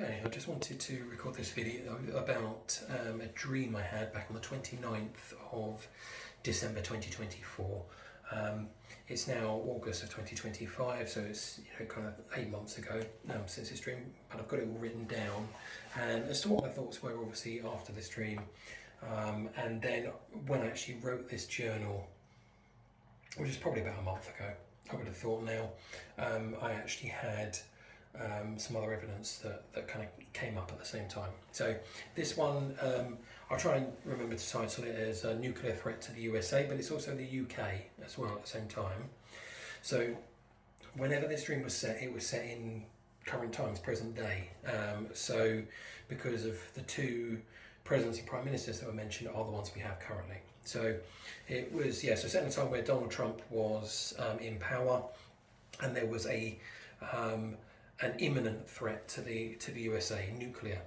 Okay, I just wanted to record this video about a dream I had back on the 29th of December 2024. It's now August of 2025, so it's kind of 8 months ago since this dream, but I've got it all written down. And as to what my thoughts were, obviously after this dream, and then when I actually wrote this journal, which is probably about a month ago, I would have thought now, I actually had some other evidence that kind of came up at the same time. So this one, I'll try and remember to title it as a nuclear threat to the USA, but it's also the UK as well at the same time. So whenever this dream was set, it was set in current times, present day. So because of the two presidents and prime ministers that were mentioned are the ones we have currently. So it was, so set in a time where Donald Trump was in power, and there was an imminent threat to the USA, nuclear.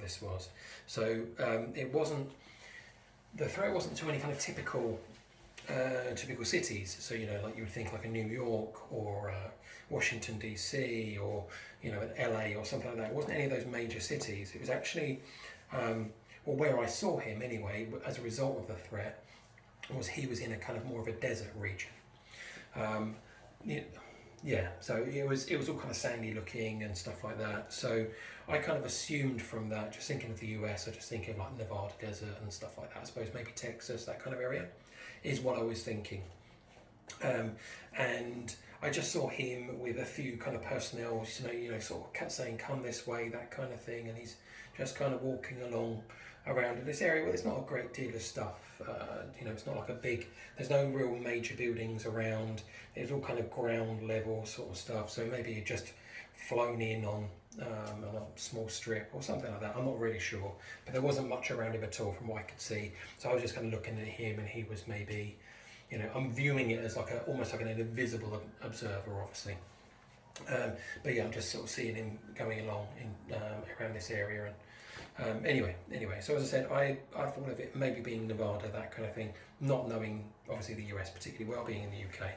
This was so. The threat wasn't to any kind of typical cities. So like you would think like a New York or Washington DC or LA or something like that. It wasn't any of those major cities. It was actually, or where I saw him anyway, as a result of the threat, was he was in a kind of more of a desert region. So it was all kind of sandy looking and stuff like that. So I kind of assumed from that, just thinking of the US, I just think of like Nevada desert and stuff like that. I suppose maybe Texas, that kind of area, is what I was thinking. And I just saw him with a few kind of personnel, sort of kept saying, "Come this way," that kind of thing, and he's just kind of walking along around in this area where there's not a great deal of stuff. It's not like there's no real major buildings around. It's all kind of ground level sort of stuff. So maybe he'd just flown in on a small strip or something like that. I'm not really sure, but there wasn't much around him at all from what I could see. So I was just kind of looking at him, and he was maybe, I'm viewing it as almost like an invisible observer, obviously. But I'm just sort of seeing him going along in around this area. And anyway, so as I said, I thought of it maybe being Nevada, that kind of thing, not knowing obviously the US particularly well, being in the UK.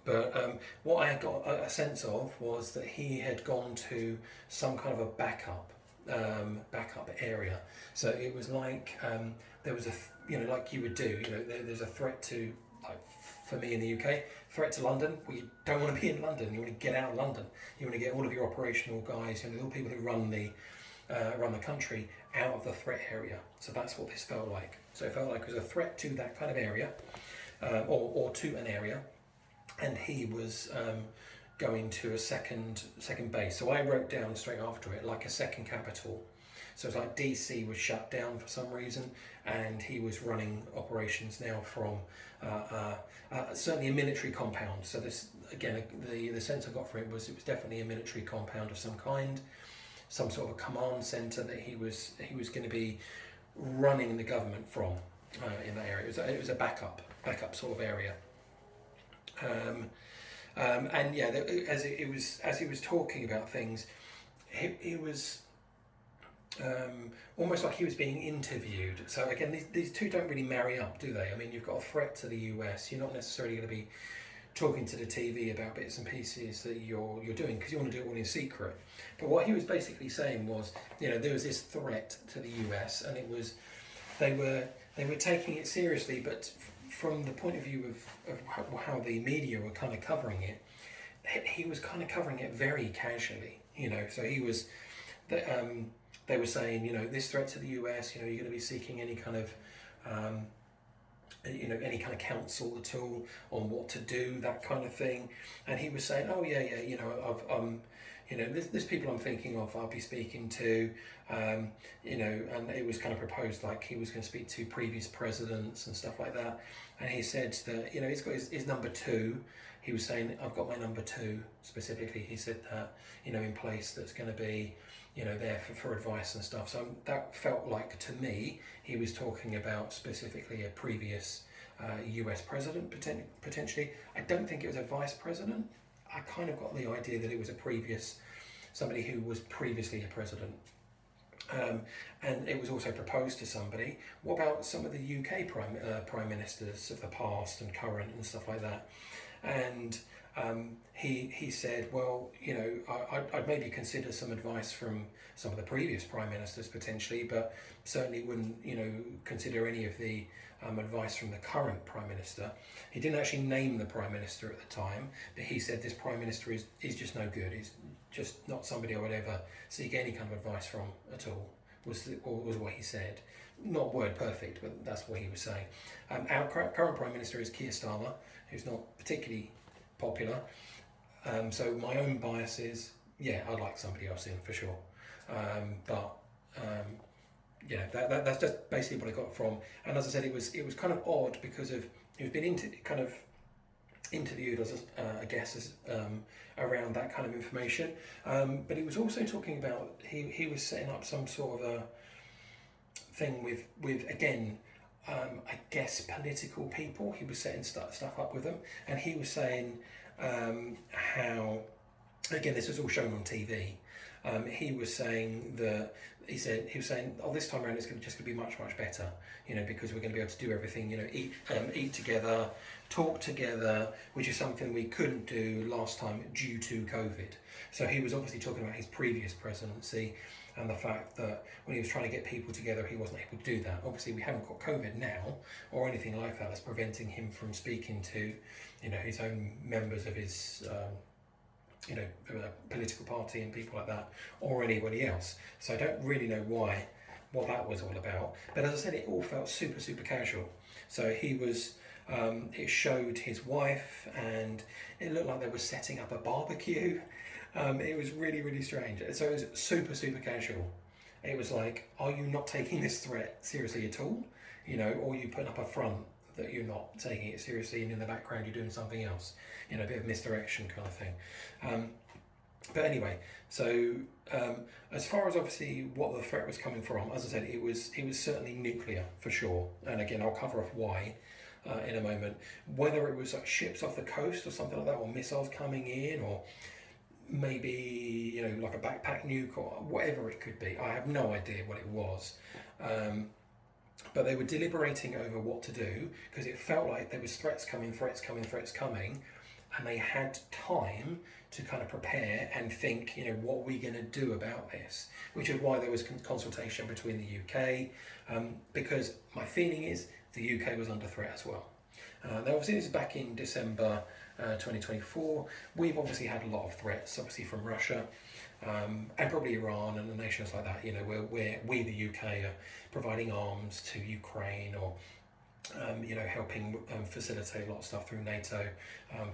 But what I got a sense of was that he had gone to some kind of a backup area. So it was like there was like you would do, there's a threat to, like for me in the UK, threat to London. Well, you don't want to be in London. You want to get out of London. You want to get all of your operational guys, all the people who run the country out of the threat area. So that's what this felt like. So it felt like it was a threat to that kind of area, or to an area, and he was going to a second base. So I wrote down straight after it like a second capital. So it's like DC was shut down for some reason, and he was running operations now from certainly a military compound. So this, again, the sense I got from it was definitely a military compound of some kind, some sort of a command center that he was going to be running the government from in that area. It was a backup sort of area. As he was talking about things, he was almost like he was being interviewed. So again, these two don't really marry up, do they? I mean, you've got a threat to the US. You're not necessarily going to be talking to the TV about bits and pieces that you're doing, because you want to do it all in secret. But what he was basically saying was, there was this threat to the US, and it was they were taking it seriously, but from the point of view of how the media were kind of covering it, he was kind of covering it very casually. So he was. They were saying, this threat to the US, you're going to be seeking any kind of, any kind of counsel at all on what to do, that kind of thing. And he was saying, there's people I'm thinking of, I'll be speaking to, and it was kind of proposed like he was going to speak to previous presidents and stuff like that. And he said that, he's got his number two. He was saying, I've got my number two specifically. He said that, in place that's going to be, there for advice and stuff. So that felt like, to me, he was talking about specifically a previous US president, potentially. I don't think it was a vice president. I kind of got the idea that it was somebody who was previously a president. And it was also proposed to somebody. What about some of the UK prime ministers of the past and current and stuff like that? And he said, well, I'd maybe consider some advice from some of the previous prime ministers potentially, but certainly wouldn't, consider any of the advice from the current prime minister. He didn't actually name the prime minister at the time, but he said this prime minister is just no good. He's just not somebody I would ever seek any kind of advice from at all. Was what he said. Not word perfect, but that's what he was saying. Our current prime minister is Keir Starmer, who's not particularly popular. So my own bias is, I'd like somebody else in for sure. That's just basically what I got from. And as I said, it was kind of odd because he was been interviewed as I guess around that kind of information. But he was also talking about he was setting up some sort of a thing with again. I guess political people. He was setting stuff up with them, and he was saying how, again, this was all shown on TV. He was saying this time around it's just going to be much better, because we're going to be able to do everything, eat together, talk together, which is something we couldn't do last time due to COVID. So he was obviously talking about his previous presidency and the fact that when he was trying to get people together, he wasn't able to do that. Obviously, we haven't got COVID now or anything like that that's preventing him from speaking to, his own members of his, political party and people like that, or anybody else. So I don't really know what that was all about. But as I said, it all felt super casual. So he was, it showed his wife, and it looked like they were setting up a barbecue. It was really strange. So it was super casual. It was like, are you not taking this threat seriously at all? Or you putting up a front that you're not taking it seriously, and in the background you're doing something else. A bit of misdirection kind of thing. But anyway, so as far as obviously what the threat was coming from, as I said, it was certainly nuclear for sure. And again, I'll cover off why in a moment. Whether it was like ships off the coast or something like that, or missiles coming in, or maybe like a backpack nuke or whatever it could be. I have no idea what it was, but they were deliberating over what to do, because it felt like there was threats coming, and they had time to kind of prepare and think, what are we going to do about this, which is why there was consultation between the UK, because my feeling is the UK was under threat as well. Now obviously this is back in December 2024. We've obviously had a lot of threats, obviously from Russia, and probably Iran and the nations like that. Where we, the UK, are providing arms to Ukraine, or helping facilitate a lot of stuff through NATO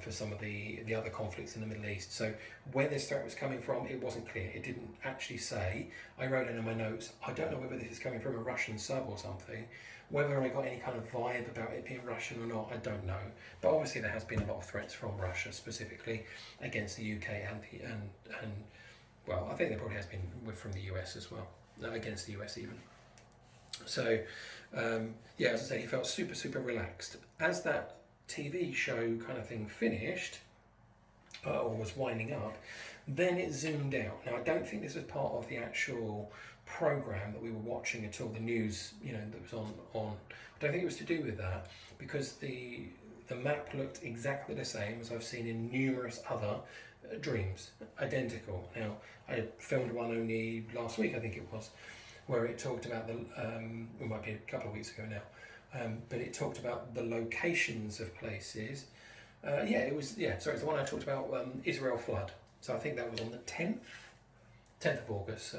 for some of the other conflicts in the Middle East. So where this threat was coming from, it wasn't clear. It didn't actually say. I wrote in my notes, I don't know whether this is coming from a Russian sub or something. Whether I got any kind of vibe about it being Russian or not, I don't know. But obviously there has been a lot of threats from Russia specifically against the UK and well, I think there probably has been from the US as well, against the US even. So as I say, he felt super relaxed. As that TV show kind of thing finished, or was winding up, then it zoomed out. Now I don't think this was part of the actual program that we were watching at all, the news, that was on. I don't think it was to do with that, because the map looked exactly the same as I've seen in numerous other dreams, identical. Now I filmed one only last week, I think it was, where it talked about it might be a couple of weeks ago now, but it talked about the locations of places. It's the one I talked about, Israel flood. So I think that was on the 10th of August, so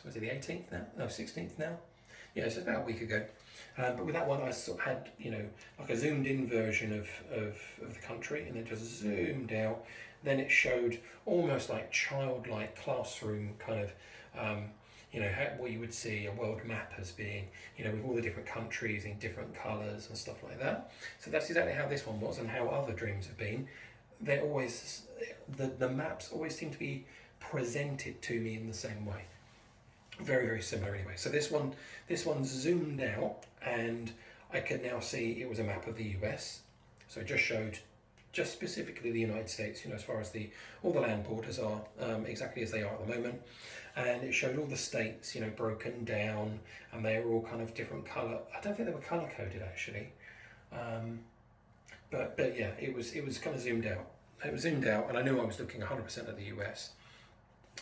was it the 18th now? No, 16th now? Yeah, so it's about a week ago. But with that one, I sort of had, like a zoomed in version of the country, and it just zoomed out. Then it showed almost like childlike classroom kind of, what you would see a world map as being, with all the different countries in different colours and stuff like that. So that's exactly how this one was, and how other dreams have been. They're always, the maps always seem to be presented to me in the same way. Very similar anyway. So this one zoomed out, and I could now see it was a map of the US. So it just showed just specifically the United States, as far as all the land borders are exactly as they are at the moment. And it showed all the states, broken down, and they were all kind of different colour. I don't think they were colour coded actually. But yeah, it was kind of zoomed out. it was zoomed out, and I knew I was looking 100% at the US.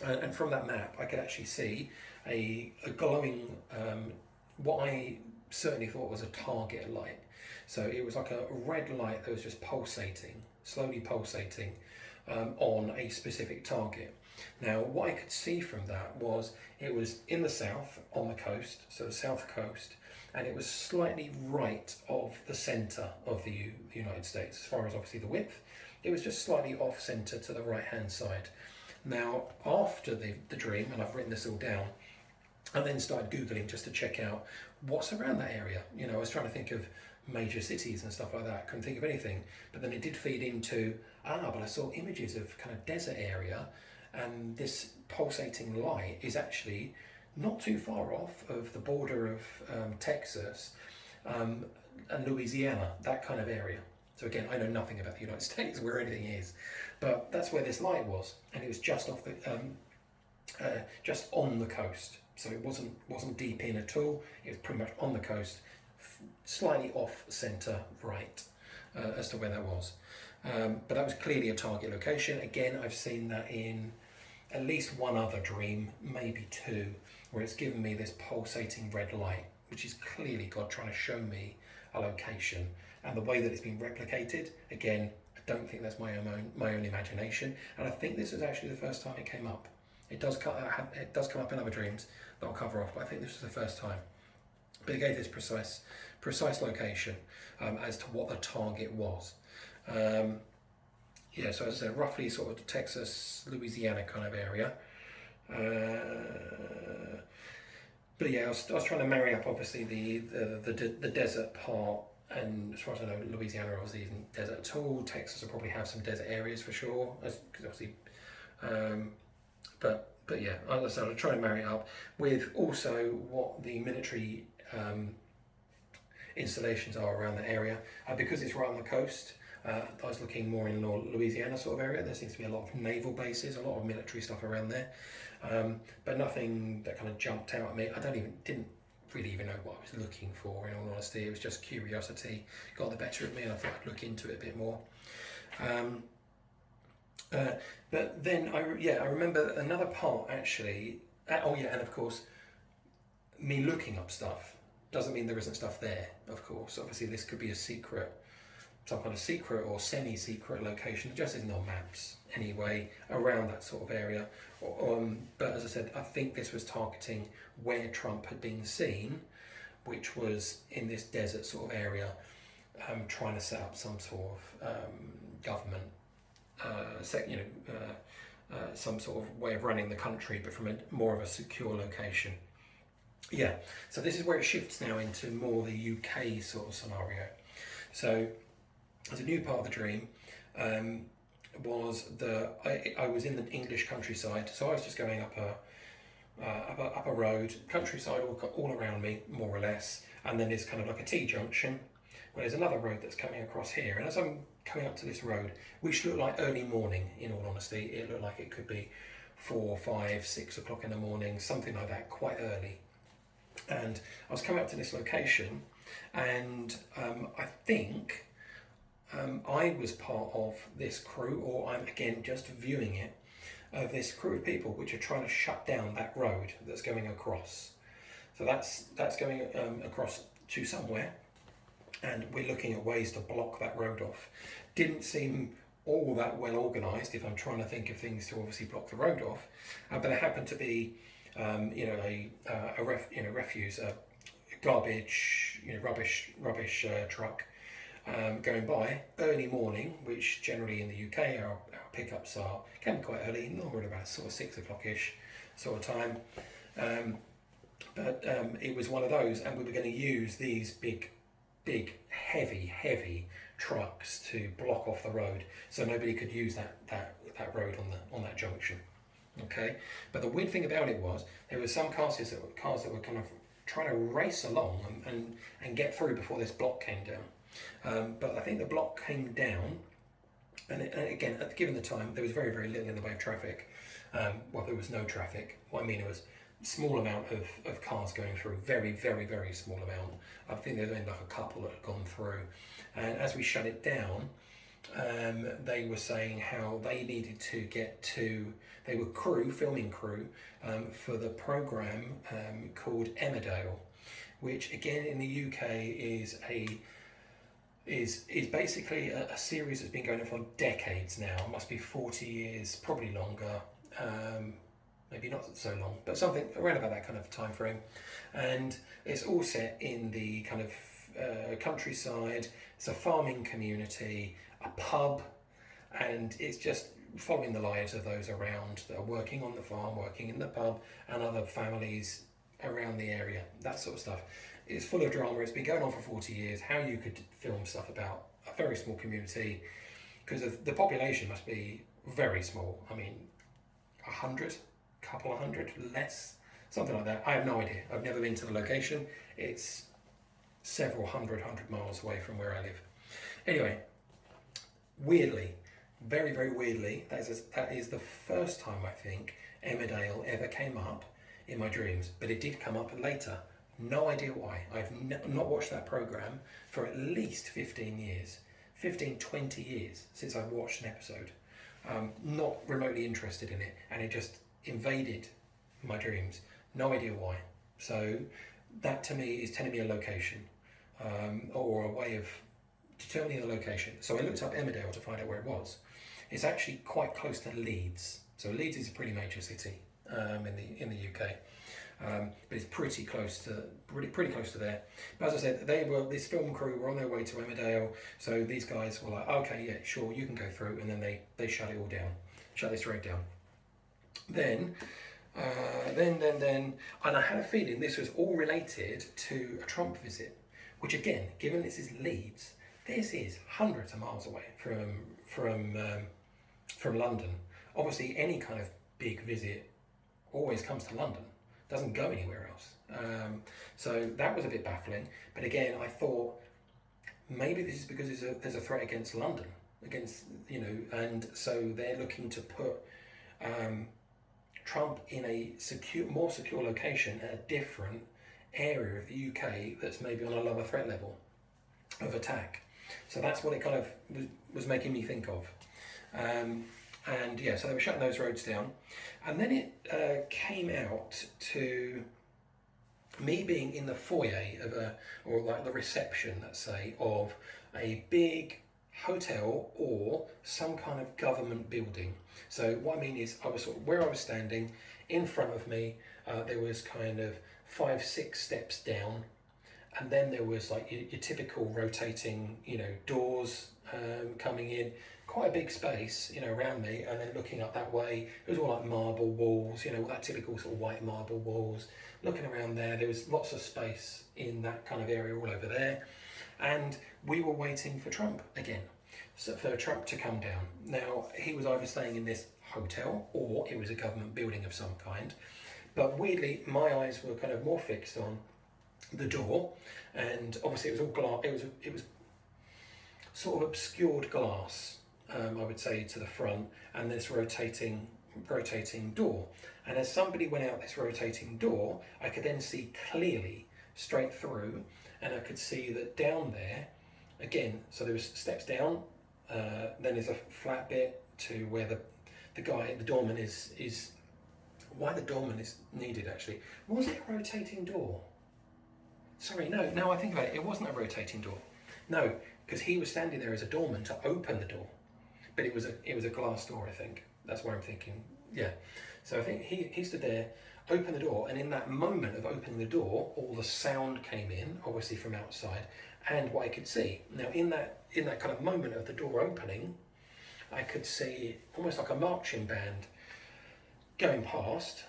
And from that map, I could actually see a glowing, what I certainly thought was a target light. So it was like a red light that was just pulsating, slowly pulsating, on a specific target. Now, what I could see from that was it was in the south on the coast, so the south coast, and it was slightly right of the centre of the United States, as far as obviously the width. It was just slightly off centre to the right hand side. Now, after the dream, and I've written this all down, I then started Googling just to check out what's around that area. You know, I was trying to think of major cities and stuff like that. Couldn't think of anything. But then it did feed into, but I saw images of kind of desert area, and this pulsating light is actually not too far off of the border of Texas and Louisiana, that kind of area. So again, I know nothing about the United States, where anything is, but that's where this light was, and it was just off the, just on the coast. So it wasn't deep in at all. It was pretty much on the coast, slightly off centre right, as to where that was. But that was clearly a target location. Again, I've seen that in at least one other dream, maybe two, where it's given me this pulsating red light, which is clearly God trying to show me a location. And the way that it's been replicated, again, I don't think that's my own imagination. And I think this is actually the first time it came up. It does come up in other dreams that I'll cover off, but I think this was the first time. But it gave this precise location as to what the target was. Yeah, so as I said, roughly sort of Texas, Louisiana kind of area. But yeah, I was trying to marry up obviously the desert part, and as far as I know, Louisiana obviously isn't desert at all. Texas will probably have some desert areas for sure, because obviously. But yeah, as I said, I'll try and marry it up with also what the military installations are around the area, because it's right on the coast. I was looking more in Louisiana sort of area. There seems to be a lot of naval bases, a lot of military stuff around there, but nothing that kind of jumped out at me. Didn't really even know what I was looking for. In all honesty, it was just curiosity got the better of me, and I thought I'd look into it a bit more. But then I remember another part actually. And of course, me looking up stuff doesn't mean there isn't stuff there. Of course, obviously this could be a secret. Some kind of secret or semi-secret location. It just isn't on maps anyway around that sort of area. But as I said, I think this was targeting where Trump had been seen, which was in this desert sort of area, trying to set up some sort of government, some sort of way of running the country, but from more of a secure location. Yeah, so this is where it shifts now into more the UK sort of scenario. So as a new part of the dream was I was in the English countryside, so I was just going up a road, countryside all around me, more or less, and then there's kind of like a T-junction where there's another road that's coming across here, and as I'm coming up to this road, which looked like early morning, in all honesty, it looked like it could be 4, 5, 6 o'clock in the morning, something like that, quite early. And I was coming up to this location, and I think I was part of this crew, or I'm again just viewing it, of this crew of people which are trying to shut down that road that's going across. So that's going across to somewhere, and we're looking at ways to block that road off. Didn't seem all that well organised if I'm trying to think of things to obviously block the road off, but there happened to be refuse, garbage, rubbish truck going by early morning, which generally in the UK our pickups can be quite early, normally about sort of 6 o'clock-ish sort of time. But it was one of those, and we were going to use these big, heavy trucks to block off the road, so nobody could use that road on that junction. Okay, but the weird thing about it was there were some cars that were kind of trying to race along and get through before this block came down. But I think the block came down, and again, given the time, there was very, very little in the way of traffic. Well, there was no traffic. What I mean, it was a small amount of cars going through, very, very, very small amount. I think there was only like a couple that had gone through. And as we shut it down, they were saying how they needed to get to, they were filming crew, for the program called Emmerdale, which again in the UK is basically a series that's been going on for decades now. It must be 40 years, probably longer. Maybe not so long, but something around about that kind of time frame. And it's all set in the kind of countryside. It's a farming community, a pub, and it's just following the lives of those around that are working on the farm, working in the pub, and other families around the area, that sort of stuff. It's full of drama. It's been going on for 40 years. How you could film stuff about a very small community, because the population must be very small. I mean, 100, couple of hundred, less, something like that. I have no idea. I've never been to the location. It's several hundred miles away from where I live. Anyway, weirdly, very, very weirdly, that is the first time I think Emmerdale ever came up in my dreams, but it did come up later. No idea why. I've not watched that programme for at least 15 years, 20 years since I've watched an episode. Not remotely interested in it, and it just invaded my dreams. No idea why. So that to me is telling me a location, or a way of determining the location. So I looked up Emmerdale to find out where it was. It's actually quite close to Leeds. So Leeds is a pretty major city in the UK. But it's pretty close to there. But as I said, this film crew were on their way to Emmerdale, so these guys were like, okay, yeah, sure, you can go through, and then they shut it all down, shut this road down. Then, and I had a feeling this was all related to a Trump visit, which again, given this is Leeds, this is hundreds of miles away from London. Obviously, any kind of big visit always comes to London. Doesn't go anywhere else. So that was a bit baffling. But again, I thought maybe this is because there's a threat against London, and so they're looking to put Trump in a more secure location at a different area of the UK that's maybe on a lower threat level of attack. So that's what it kind of was making me think of. And yeah, so they were shutting those roads down. And then it came out to me being in the foyer or like the reception, let's say, of a big hotel or some kind of government building. So what I mean is, I was sort of where I was standing. In front of me, there was kind of 5-6 steps down, and then there was like your typical rotating, doors coming in. Quite a big space, around me, and then looking up that way, it was all like marble walls, that typical sort of white marble walls. Looking around there was lots of space in that kind of area all over there, and we were waiting for Trump again, so for Trump to come down. Now, he was either staying in this hotel or it was a government building of some kind, but weirdly, my eyes were kind of more fixed on the door, and obviously it was all glass. It was sort of obscured glass, I would say, to the front, and this rotating door. And as somebody went out this rotating door, I could then see clearly straight through, and I could see that down there, again, so there was steps down, then there's a flat bit to where the doorman is why the doorman is needed actually. Was it a rotating door? Sorry, no, now I think about it, it wasn't a rotating door. No, because he was standing there as a doorman to open the door. But it was a glass door, I think. That's where I'm thinking. Yeah. So I think he stood there, opened the door, and in that moment of opening the door, all the sound came in, obviously from outside, and what I could see. Now in that kind of moment of the door opening, I could see almost like a marching band going past,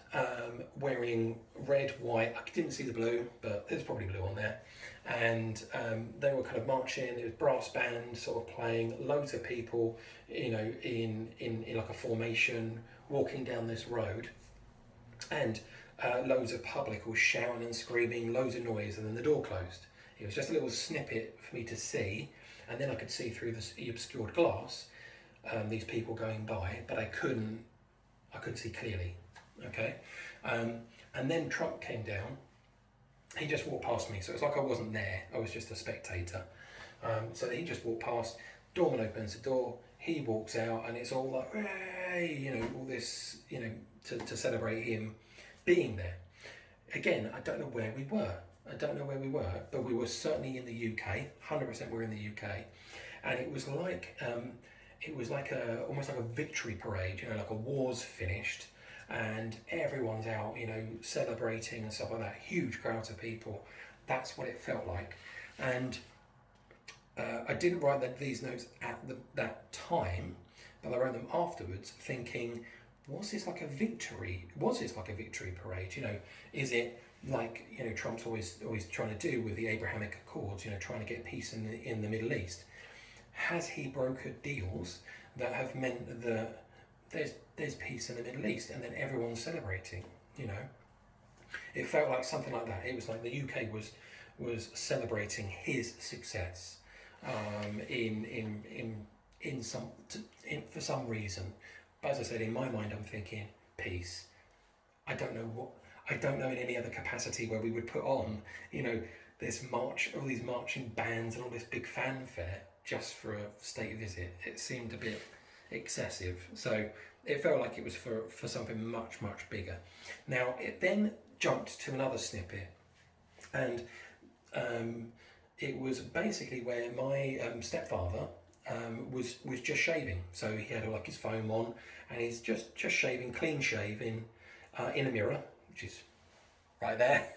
wearing red, white. I didn't see the blue, but there's probably blue on there. And they were kind of marching. It was brass band sort of playing. Loads of people, in like a formation, walking down this road, and loads of public all shouting and screaming, loads of noise, and then the door closed. It was just a little snippet for me to see, and then I could see through the obscured glass these people going by, but I couldn't see clearly. Okay, and then Trump came down. He just walked past me, so it's like I wasn't there. I was just a spectator. So he just walked past, Doorman opens the door, he walks out, and it's all like, hey, you know, all this, you know, to celebrate him being there. Again, I don't know where we were. But we were certainly in the UK. 100% we're in the UK, and it was like almost like a victory parade. You know, like a war's finished, and everyone's out, you know, celebrating and stuff like that. Huge crowds of people. That's what it felt like, and I didn't write these notes at that time, but I wrote them afterwards, thinking, was this like a victory? Was this like a victory parade? You know, is it like, you know, Trump's always trying to do with the Abrahamic Accords? You know, trying to get peace in the Middle East. Has he brokered deals that have meant that there's peace in the Middle East, and then everyone's celebrating? You know, it felt like something like that. It was like the UK was celebrating his success for some reason. But as I said, in my mind, I'm thinking peace. I don't know in any other capacity where we would put on, you know, this march, all these marching bands and all this big fanfare just for a state visit. It seemed a bit excessive. So it felt like it was for something much, much bigger. Now, it then jumped to another snippet, and it was basically where my stepfather was just shaving. So he had like his foam on, and he's just shaving, clean shaving, in a mirror, which is right there.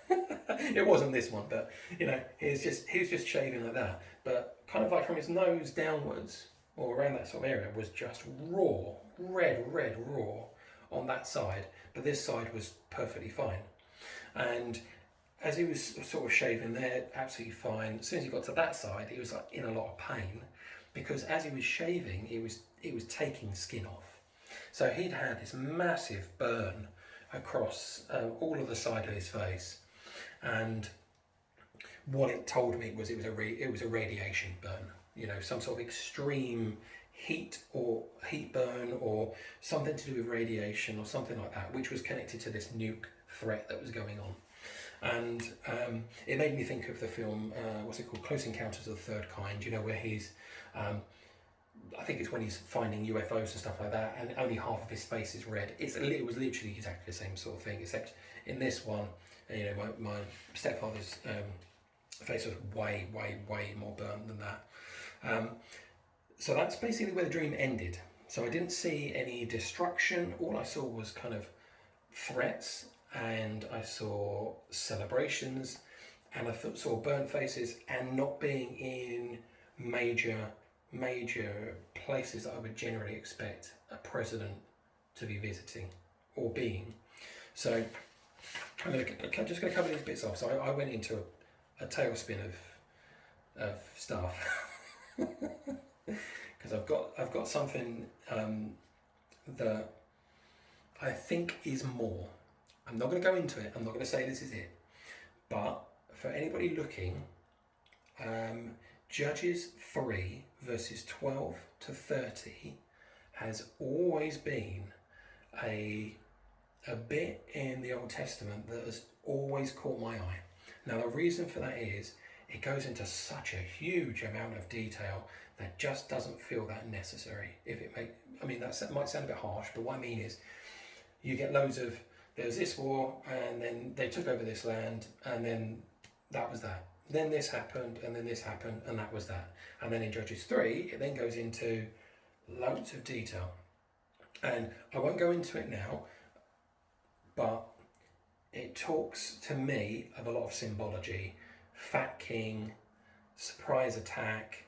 It wasn't this one, but you know, he was just shaving like that. But kind of like from his nose downwards, or around that sort of area, was just raw, red raw on that side. But this side was perfectly fine. And as he was sort of shaving there, absolutely fine. As soon as he got to that side, he was like in a lot of pain, because as he was shaving, it was taking skin off. So he'd had this massive burn across all of the side of his face, and what it told me was it was a radiation burn. You know, some sort of extreme heat burn, or something to do with radiation or something like that, which was connected to this nuke threat that was going on. And it made me think of the film, what's it called, Close Encounters of the Third Kind, you know, where he's, I think it's when he's finding UFOs and stuff like that, and only half of his face is red. It was literally exactly the same sort of thing, except in this one, you know, my stepfather's face was way more burnt than that. So that's basically where the dream ended. So I didn't see any destruction. All I saw was kind of threats, and I saw celebrations, and I saw burnt faces, and not being in major places that I would generally expect a president to be visiting or being. So I'm just going to cover these bits off. So I went into a tailspin of stuff because I've got something that I think is more. I'm not going to go into it. I'm not going to say this is it. But for anybody looking, Judges 3 verses 12 to 30 has always been a bit in the Old Testament that has always caught my eye. Now the reason for that is it goes into such a huge amount of detail that just doesn't feel that necessary. That might sound a bit harsh, but what I mean is you get loads of, there's this war, and then they took over this land, and then that was that. Then this happened, and then this happened, and that was that. And then in Judges 3, it then goes into loads of detail. And I won't go into it now, but it talks to me of a lot of symbology. Fat King, surprise attack,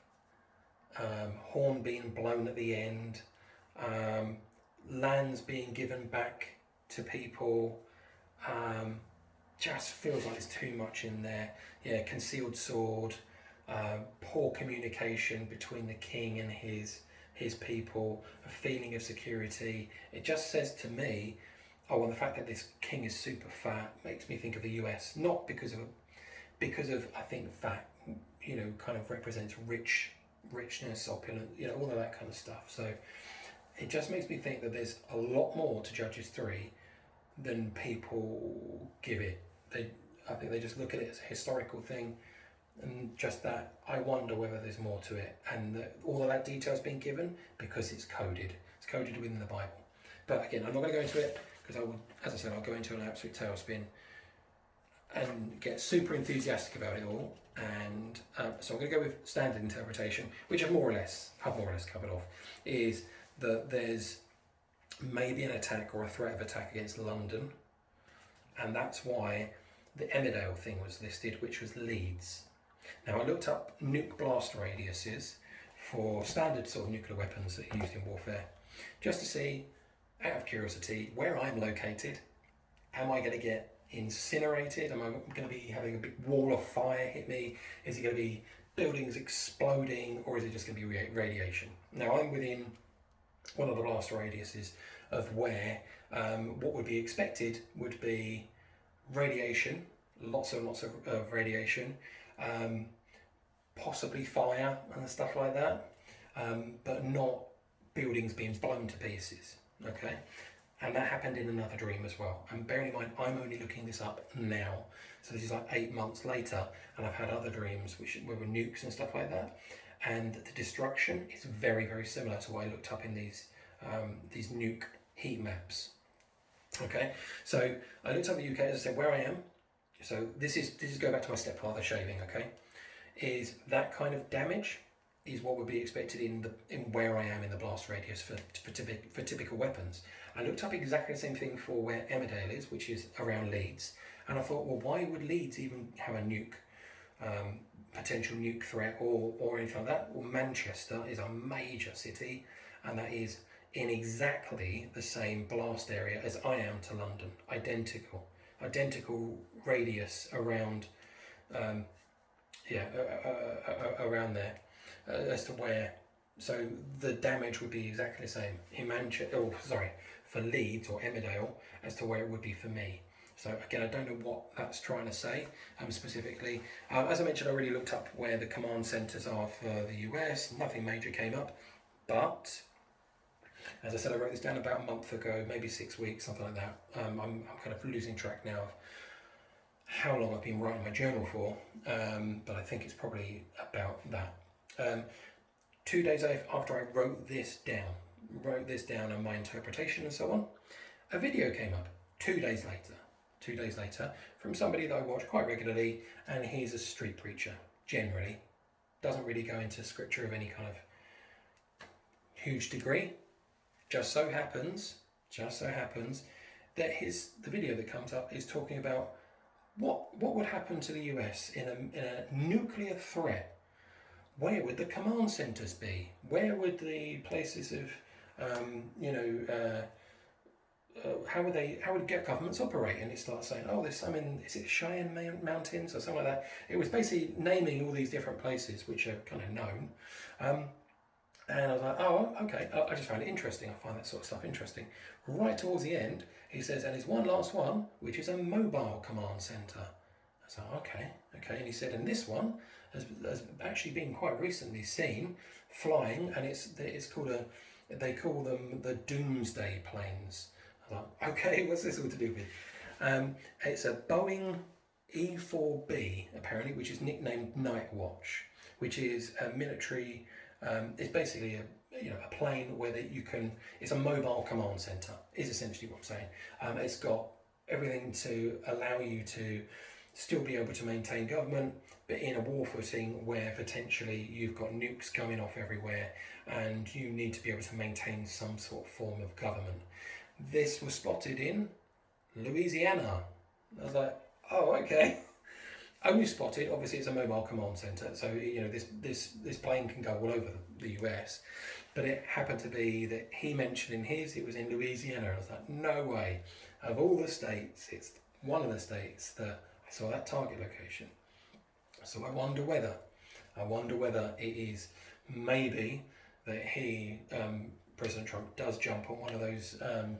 horn being blown at the end, lands being given back to people. Just feels like there's too much in there. Yeah, concealed sword, poor communication between the king and his people, a feeling of security. It just says to me, oh, and the fact that this king is super fat makes me think of the US, not because of I think fat, you know, kind of represents richness, opulent, you know, all of that kind of stuff. So it just makes me think that there's a lot more to Judges 3 than people give it. I think they just look at it as a historical thing, And just that, I wonder whether there's more to it, and that all of that detail's been given because it's coded. It's coded within the Bible. But again, I'm not going to go into it because I would, as I said, I'll go into an absolute tailspin and get super enthusiastic about it all. And so I'm going to go with standard interpretation, which I've more or less covered off, is that there's maybe an attack or a threat of attack against London, and that's why the Emmerdale thing was listed, which was Leeds. Now I looked up nuke blast radiuses for standard sort of nuclear weapons that are used in warfare, just to see, out of curiosity, where I'm located. Am I going to get incinerated? Am I going to be having a big wall of fire hit me? Is it going to be buildings exploding, or is it just going to be radiation? Now I'm within one of the blast radiuses of where what would be expected would be radiation, lots of radiation, possibly fire and stuff like that, but not buildings being blown to pieces. Okay, and that happened in another dream as well. And bearing in mind, I'm only looking this up now, so this is like 8 months later, and I've had other dreams which were nukes and stuff like that, and the destruction is very, very similar to what I looked up in these nuke heat maps. Okay, so I looked up the UK, as I said, where I am. So this is go back to my stepfather shaving. Okay, is that kind of damage is what would be expected in where I am in the blast radius for typical weapons. I looked up exactly the same thing for where Emmerdale is, which is around Leeds, and I thought, well, why would Leeds even have a nuke, potential nuke threat or anything like that? Well, Manchester is a major city, and that is in exactly the same blast area as I am to London. Identical radius around, around there, as to where. So the damage would be exactly the same in Manchester. For Leeds or Emmerdale as to where it would be for me. So again, I don't know what that's trying to say specifically. As I mentioned, I already looked up where the command centres are for the US. Nothing major came up, but as I said, I wrote this down about a month ago, maybe 6 weeks, something like that. I'm kind of losing track now of how long I've been writing my journal for, but I think it's probably about that. 2 days after I wrote this down and my interpretation and so on, a video came up 2 days later from somebody that I watch quite regularly, and he's a street preacher generally, doesn't really go into scripture of any kind of huge degree. Just so happens that the video that comes up is talking about what would happen to the US in a nuclear threat. Where would the command centres be? Where would the places of how would governments operate? And it starts saying, is it Cheyenne Mountains or something like that? It was basically naming all these different places which are kind of known. And I was like, oh, okay. I just found it interesting. I find that sort of stuff interesting. Right towards the end, he says, and there's one last one, which is a mobile command centre. I was like, okay. And he said, and this one has actually been quite recently seen flying, and it's called they call them the Doomsday planes. I was like, okay, what's this all to do with? It's a Boeing E-4B, apparently, which is nicknamed Night Watch, which is a military. It's basically a plane where it's a mobile command centre, is essentially what I'm saying. It's got everything to allow you to still be able to maintain government, but in a war footing where potentially you've got nukes coming off everywhere and you need to be able to maintain some sort of form of government. This was spotted in Louisiana. I was like, oh, okay. Only spotted, obviously it's a mobile command centre, so this plane can go all over the US, but it happened to be that he mentioned in his, it was in Louisiana. I was like, no way. Of all the states, it's one of the states that I saw that target location. So I wonder whether it is maybe that President Trump does jump on one of those, on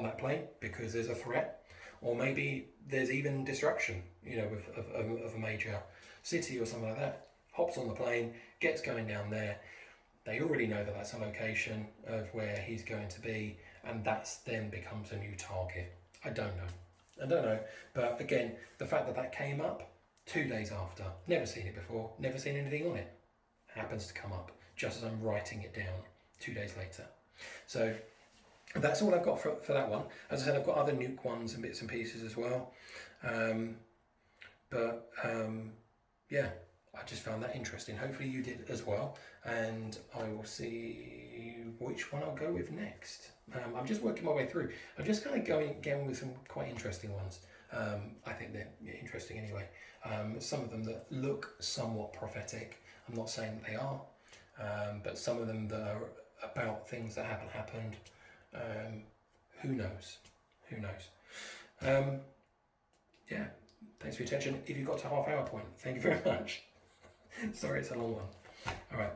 that plane because there's a threat. Or maybe there's even destruction, of a major city or something like that. Hops on the plane, gets going down there. They already know that that's a location of where he's going to be, and that's then becomes a new target. I don't know. But again, the fact that came up 2 days after, never seen it before, never seen anything on it. Happens to come up just as I'm writing it down 2 days later. So that's all I've got for that one. As I said, I've got other nuke ones and bits and pieces as well. Yeah, I just found that interesting. Hopefully you did as well. And I will see which one I'll go with next. I'm just working my way through. I'm just kind of going with some quite interesting ones. I think they're interesting anyway. Some of them that look somewhat prophetic. I'm not saying that they are, but some of them that are about things that haven't happened. Who knows? Who knows? Yeah, thanks for your attention. If you got to half hour point, thank you very much. Sorry, it's a long one. All right.